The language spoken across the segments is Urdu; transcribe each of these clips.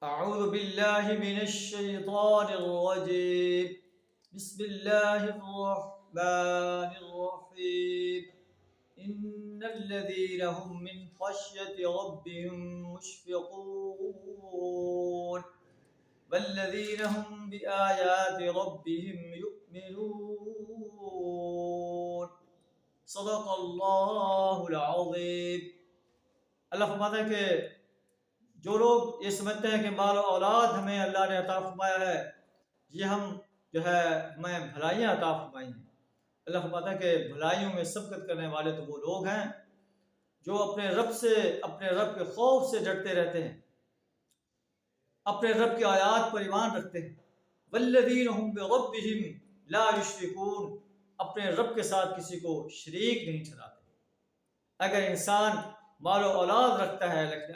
أعوذ بالله من الشيطان الرجيم. بسم الله الرحمن الرحيم. إن الذين هم من خشية ربهم مشفقون والذين هم بآيات ربهم يؤمنون. صدق اللہ العظیم. اللہ فرماتا ہے کہ جو لوگ یہ سمجھتے ہیں کہ مال و اولاد ہمیں اللہ نے عطا فرمایا ہے، یہ ہم ہمیں بھلائیاں عطا فرمائی ہیں. اللہ فرماتا ہے کہ بھلائیوں میں سبقت کرنے والے تو وہ لوگ ہیں جو اپنے رب کے خوف سے ڈرتے رہتے ہیں، اپنے رب کی آیات پر ایمان رکھتے ہیں. والذین هم بربهم لا یشرکون، اپنے رب کے ساتھ کسی کو شریک نہیں ٹھہراتے. اگر انسان مال و اولاد رکھتا ہے لیکن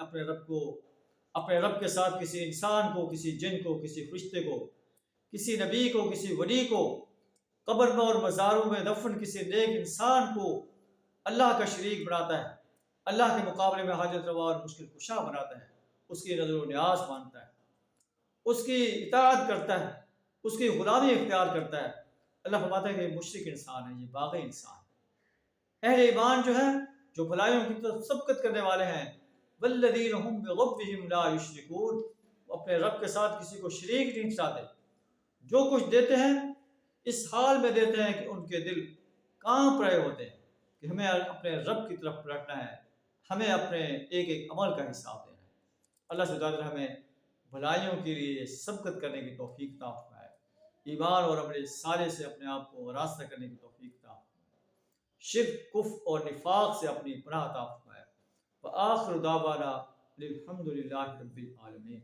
اپنے رب کے ساتھ کسی انسان کو، کسی جن کو، کسی فرشتے کو، کسی نبی کو، کسی ولی کو، قبر میں اور مزاروں میں دفن کسی نیک انسان کو اللہ کا شریک بناتا ہے، اللہ کے مقابلے میں حاجت روا اور مشکل کشا بناتا ہے، اس کی نظر و نیاز مانتا ہے، اس کی اطاعت کرتا ہے، اس کی غلامی اختیار کرتا ہے، اللہ فرماتا ہے کہ یہ مشرک انسان ہے، یہ باغی انسان ہے. اہل ایمان جو ہے، جو بھلائیوں کی طرف سبقت کرنے والے ہیں، والذین هم بربهم لا یشرکون، وہ اپنے رب کے ساتھ کسی کو شریک نہیں ٹھہراتے. جو کچھ دیتے ہیں اس حال میں دیتے ہیں کہ ان کے دل کانپ رہے ہوتے ہیں کہ ہمیں اپنے رب کی طرف پلٹنا ہے، ہمیں اپنے ایک ایک عمل کا حساب دینا ہے. اللہ سے دعا ہمیں بھلائیوں کے لیے سبقت کرنے کی توفیق عطا فرمائے، ایمان اور عمل صالح سے اپنے آپ کو وراثت کرنے کی توفیق عطا فرمائے، شرک، کفر اور نفاق سے اپنی پناہ عطا فرمائے. وآخر دعوانا الحمد للہ رب العالمین.